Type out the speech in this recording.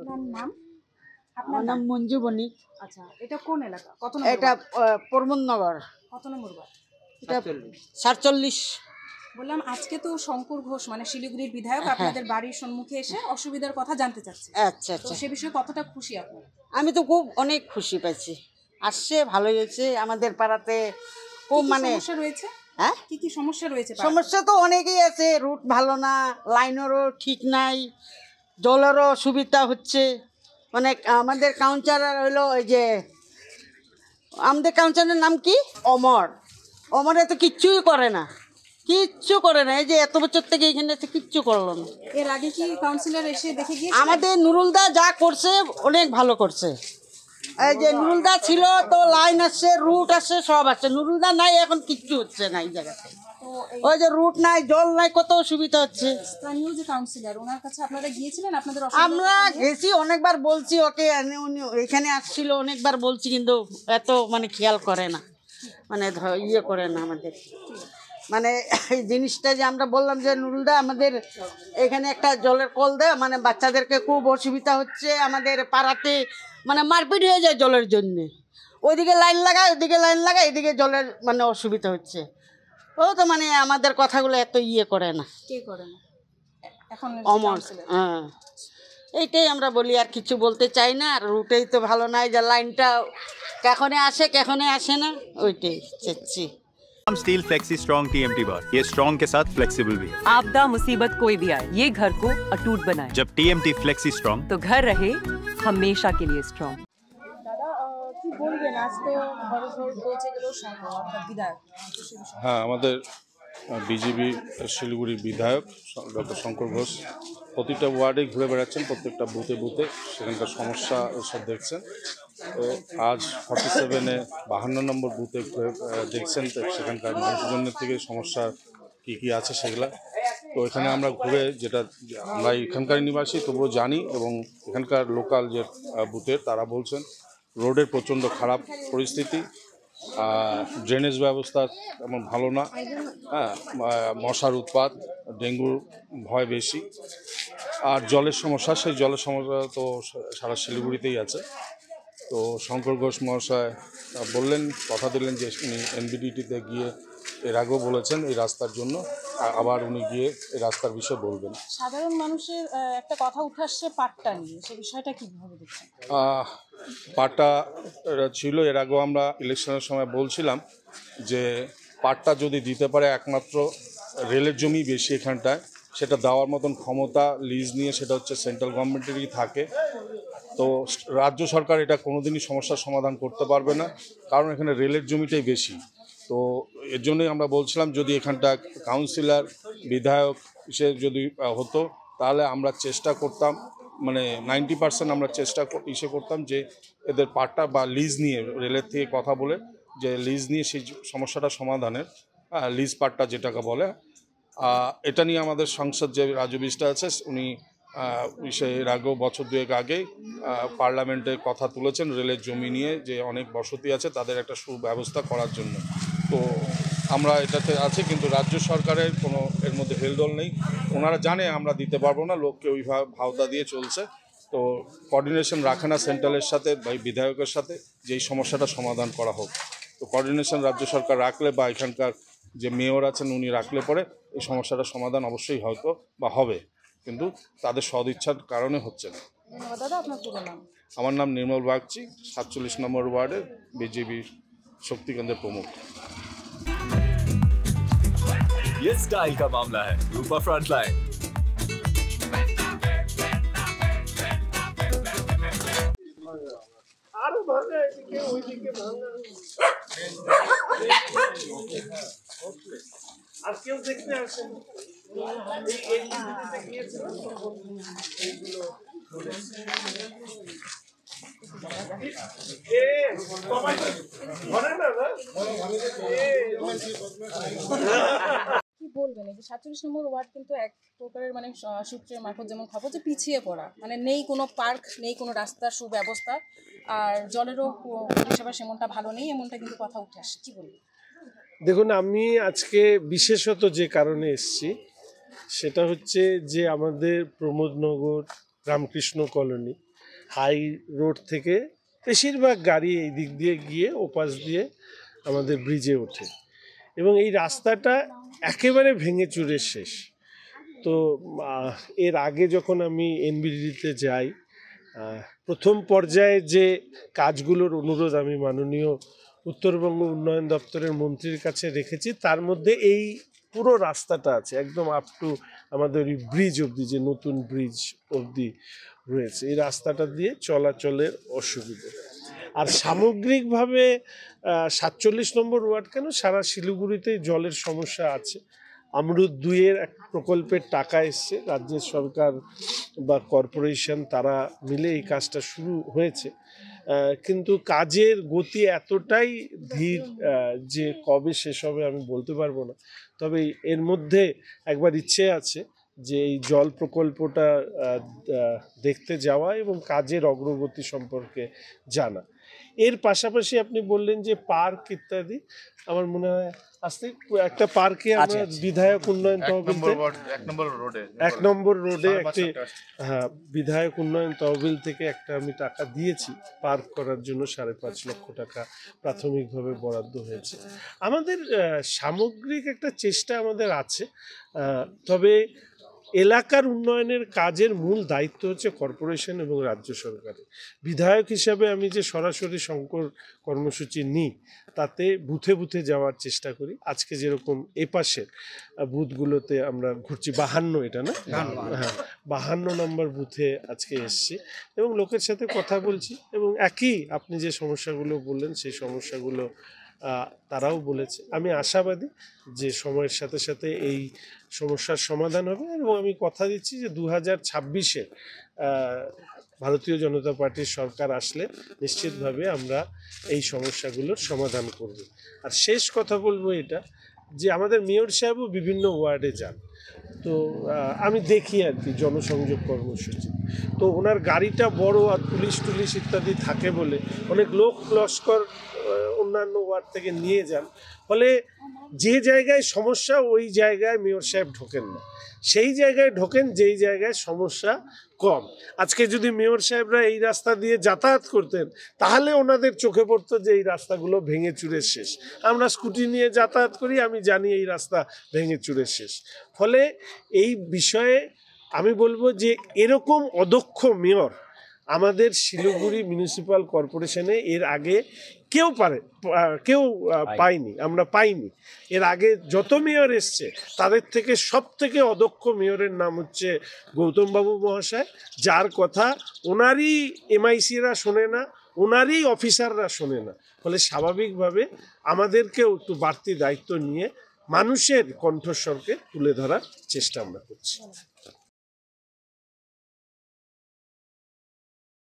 আপনার নাম? আমার নাম মঞ্জু বণিক। আচ্ছা, এটা কোন এলাকা? কত নম্বর? এটা প্রমোদনগর। কত নম্বর ওয়ার্ড? এটা 47। বললাম আজকে তো শঙ্কর ঘোষ মানে শিলিগুড়ির বিধায়ক আপনাদের বাড়ির সম্মুখে এসে অসুবিধার কথা জানতে চাচ্ছে। আচ্ছা তো আচ্ছা, সে বিষয়ে কতটা খুশি আপনি? আমি তো খুব অনেক খুশি পাইছি, আসছে ভালো হয়েছে। আমাদের পাড়াতে খুব মানে সমস্যা রয়েছে। হ্যাঁ, কি সমস্যা রয়েছে? সমস্যা তো অনেকই আছে। রুট ভালো না, লাইনেরও ঠিক নাই, জলেরও সুবিধা হচ্ছে। মানে আমাদের কাউন্সিলর হলো ওই যে আমাদের কাউন্সিলরের নাম কি, অমরে তো কিচ্ছুই করে না, কিচ্ছু করে না। এই যে এত বছর থেকে এখানে এসে কিচ্ছু করলো না। এর আগে কি কাউন্সিলর এসে দেখে গিয়েছে? আমাদের নুরুলদা যা করছে অনেক ভালো করছে। এই যে নুরুলদা ছিল তো লাইন আসছে, রুট আসছে, সব আসছে। নুরুলদা নাই, এখন কিচ্ছু হচ্ছে না এই জায়গাতে। ওই যে রুট নাই, জল নাই, কত অসুবিধা হচ্ছে। স্থানীয় যে কাউন্সিলর, ওনার কাছে আপনারা গিয়েছিলেন? আপনাদের আমরা গেছি, অনেকবার বলছি ওকে, উনি এখানে আসছিল, অনেকবার বলছি, কিন্তু এত মানে খেয়াল করে না, মানে ইয়ে করে না আমাদের। মানে এই জিনিসটা যে আমরা বললাম যে নুরুলদা আমাদের এখানে একটা জলের কল দেয়, মানে বাচ্চাদেরকে খুব অসুবিধা হচ্ছে আমাদের পাড়াতে, মানে মারপিট হয়ে যায় জলের জন্যে। ওইদিকে লাইন লাগায়, ওইদিকে লাইন লাগায়, এদিকে জলের মানে অসুবিধা হচ্ছে। ও তো মানে আমাদের কথাগুলো এত ইয়ে করে না। কে করে না এখন? অমর, হ্যাঁ, এইটাই আমরা বলি, আর কিছু বলতে চাই না। আর রুটেই তো ভালো নাই, যে লাইনটা কখনে আসে কখনে আসে না, ওইটাই চাচ্ছি। स्टील फ्लेक्सी स्ट्रॉन्ग टीएमटी बार, ये स्ट्रॉन्ग के साथ फ्लेक्सिबल भी। आपदा मुसीबत कोई भी आए, ये घर को अटूट बनाए। जब टीएमटी फ्लेक्सी स्ट्रॉन्ग, तो घर रहे हमेशा के लिए स्ट्रॉन्ग। দাদা কি বলবেন, আজ তো ঘরে ঘর পৌঁছে গেল অর্থাৎ বিধায়ক? হ্যাঁ, আমাদের বিজেপি শিলিগুড়ির বিধায়ক ডক্টর শঙ্কর ঘোষ প্রতিটা ওয়ার্ডে ঘুরে বেড়াচ্ছেন, প্রত্যেকটা বুথে বুথে সেখানকার সমস্যা সব দেখছেন। তো আজ 47-এ 52 নম্বর বুথে ঘুরে দেখছেন তো সেখানকার মানুষজনের থেকে সমস্যা কী কী আছে সেগুলা। তো এখানে আমরা ঘুরে, যেটা আমরা এখানকার নিবাসী তবুও জানি, এবং এখানকার লোকাল যে বুথের তারা বলছেন রোডের প্রচণ্ড খারাপ পরিস্থিতি, ড্রেনেজ ব্যবস্থা তেমন ভালো না, হ্যাঁ, মশার উৎপাত, ডেঙ্গুর ভয় বেশি, আর জলের সমস্যা, সেই জলের সমস্যা তো সারা শিলিগুড়িতেই আছে। তো শঙ্কর ঘোষ মহাশয় বললেন, কথা দিলেন যে উনি এনবিডিটিতে গিয়ে এর আগেও বলেছেন এই রাস্তার জন্য, আবার উনি গিয়ে এই রাস্তার বিষয়ে বলবেন। সাধারণ মানুষের একটা কথা উঠে আসছে পাট্টা নিয়ে, সে বিষয়টা কিভাবে দেখছেন? পাট্টা ছিল, এর আগেও আমরা ইলেকশনের সময় বলছিলাম যে পাট্টা যদি দিতে পারে, একমাত্র রেলের জমি বেশি এখানটায়, সেটা দেওয়ার মতন ক্ষমতা লিজ নিয়ে সেটা হচ্ছে সেন্ট্রাল গভর্নমেন্টেরই থাকে। তো রাজ্য সরকার এটা কোনোদিনই সমস্যার সমাধান করতে পারবে না, কারণ এখানে রেলের জমিটাই বেশি। তো এর জন্যই আমরা বলছিলাম যদি এখানটা কাউন্সিলর বিধায়ক সে যদি হতো, তাহলে আমরা চেষ্টা করতাম, মানে 90% আমরা চেষ্টা করতাম যে এদের পাট্টা বা লিজ নিয়ে রেলের থেকে কথা বলে যে লিজ নিয়ে সেই সমস্যাটা সমাধানের, লিজ পাট্টা যেটাকে বলে, এটা নিয়ে আমাদের সংসদ যে রাজু বিষ্টা আছে উনি এর আগেও বছর দুয়েক আগে পার্লামেন্টে কথা তুলেছেন রেলের জমি নিয়ে, যে অনেক বসতি আছে তাদের একটা সুব্যবস্থা করার জন্য। তো আমরা এটাতে আছি, কিন্তু রাজ্য সরকারের কোনো এর মধ্যে হেলদোল নেই। ওনারা জানে আমরা দিতে পারবো না, লোককে ওইভাবে ভাওতা দিয়ে চলছে। তো কোঅর্ডিনেশন রাখে না সেন্ট্রালের সাথে বা বিধায়কের সাথে যে এই সমস্যাটা সমাধান করা হোক। তো কোঅর্ডিনেশন রাজ্য সরকার রাখলে বা এখানকার যে মেয়র আছেন উনি রাখলে পরে এই সমস্যাটা সমাধান অবশ্যই হয়তো বা হবে, কিন্তু তাদের সদিচ্ছার কারণে হচ্ছে না। দাদা আপনার পুরো নাম? আমার নাম নির্মল বাগচি, 47 নম্বর ওয়ার্ডের বিজেপি শক্তি কেন্দ্রের প্রমুখ। ये स्टाइल का मामला है, रूपा फ्रंटलाइन। কি বলবেন, এই যে 47 নম্বর ওয়ার্ড কিন্তু এক প্রকারের মানে সূত্রের মারফত যেমন খবর যে পিছিয়ে পড়া, মানে নেই কোনো পার্ক, নেই কোনো রাস্তার সুব্যবস্থা, আর জলেরও পরিষেবা সেমনটা ভালো নেই, এমনটা কিন্তু কথা উঠে আসছে, কি বলবেন? দেখুন, আমি আজকে বিশেষত যে কারণে এসেছি সেটা হচ্ছে যে আমাদের Pramodnagar Ramakrishna colony high road থেকে বেশিরভাগ গাড়ি এই দিক দিয়ে গিয়ে ওপাশ দিয়ে আমাদের ব্রিজে ওঠে এবং এই রাস্তাটা একেবারে ভেঙে চুরে শেষ। তো এর আগে যখন আমি এনবিডিতে যাই, প্রথম পর্যায়ে যে কাজগুলোর অনুরোধ আমি মাননীয় উত্তরবঙ্গ উন্নয়ন দপ্তরের মন্ত্রীর কাছে রেখেছি, তার মধ্যে এই পুরো রাস্তাটা আছে একদম আপ টু আমাদের ওই ব্রিজ অবধি, যে নতুন ব্রিজ অবধি রয়েছে। এই রাস্তাটা দিয়ে চলাচলের অসুবিধে। আর সামগ্রিকভাবে 47 নম্বর ওয়ার্ড কেন, সারা শিলিগুড়িতেই জলের সমস্যা আছে। আমরুদ 2-এর এক প্রকল্পের টাকা এসছে, রাজ্যের সরকার বা কর্পোরেশন তারা মিলে এই কাজটা শুরু হয়েছে, কিন্তু কাজের গতি এতটাই ধীর যে কবে শেষ হবে আমি বলতে পারবো না। তবে এর মধ্যে একবার ইচ্ছে আছে যে এই জল প্রকল্পটা দেখতে যাওয়া এবং কাজের অগ্রগতি সম্পর্কে জানা। এর পাশাপাশি আপনি বললেন যে পার্ক ইত্যাদি, আমার মনে হয় আজকে একটা পার্কে আমরা বিধায়ক উন্নয়ন তহবিল 1 নম্বর রোডে একটি বিধায়ক উন্নয়ন তহবিল থেকে একটা আমি টাকা দিয়েছি পার্ক করার জন্য, 5.5 লক্ষ টাকা প্রাথমিকভাবে বরাদ্দ হয়েছে। আমাদের সামগ্রিক একটা চেষ্টা আমাদের আছে, তবে এলাকার উন্নয়নের কাজের মূল দায়িত্ব হচ্ছে কর্পোরেশন এবং রাজ্য সরকারের। বিধায়ক হিসাবে আমি যে সরাসরি শঙ্কর কর্মসূচি নিই, তাতে বুথে বুথে যাওয়ার চেষ্টা করি। আজকে যেরকম এপাশের বুথগুলোতে আমরা ঘুরছি, 52 এটা না, হ্যাঁ 52 নম্বর বুথে আজকে এসছি এবং লোকের সাথে কথা বলছি এবং একই আপনি যে সমস্যাগুলো বললেন সেই সমস্যাগুলো তারাও বলেছে। আমি আশাবাদী যে সময়ের সাথে সাথে এই সমস্যার সমাধান হবে এবং আমি কথা দিচ্ছি যে 2026-এ ভারতীয় জনতা পার্টির সরকার আসলে নিশ্চিতভাবে আমরা এই সমস্যাগুলোর সমাধান করব। আর শেষ কথা বলবো এটা যে আমাদের মেয়র সাহেবও বিভিন্ন ওয়ার্ডে যান, তো আমি দেখি আর কি জনসংযোগ কর্মসূচি, তো ওনার গাড়িটা বড় আর পুলিশ টুলিশ ইত্যাদি থাকে বলে অনেক লোক লস্কর অন্যান্য ওয়ার্ড থেকে নিয়ে যান, ফলে যে জায়গায় সমস্যা ওই জায়গায় মেয়র সাহেব ঢোকেন না, সেই জায়গায় ঢোকেন যেই জায়গায় সমস্যা কম। আজকে যদি মেয়র সাহেবরা এই রাস্তা দিয়ে যাতায়াত করতেন তাহলে ওনাদের চোখে পড়তো যে এই রাস্তাগুলো ভেঙে চুরে শেষ। আমরা স্কুটি নিয়ে যাতায়াত করি, আমি জানি এই রাস্তা ভেঙে চুরে শেষ। ফলে এই বিষয়ে আমি বলবো যে এরকম অদক্ষ মেয়র আমাদের শিলিগুড়ি মিউনিসিপ্যাল কর্পোরেশনে এর আগে কেউ পাইনি, আমরা পাইনি। এর আগে যত মেয়র এসছে তাদের থেকে সব থেকে অদক্ষ মেয়রের নাম হচ্ছে গৌতমবাবু মহাশয়, যার কথা ওনারই এমআইসিরা শোনে না, ওনারই অফিসাররা শোনে না। ফলে স্বাভাবিকভাবে আমাদেরকেও একটু বাড়তি দায়িত্ব নিয়ে মানুষের কণ্ঠস্বরকে তুলে ধরার চেষ্টা আমরা করছি।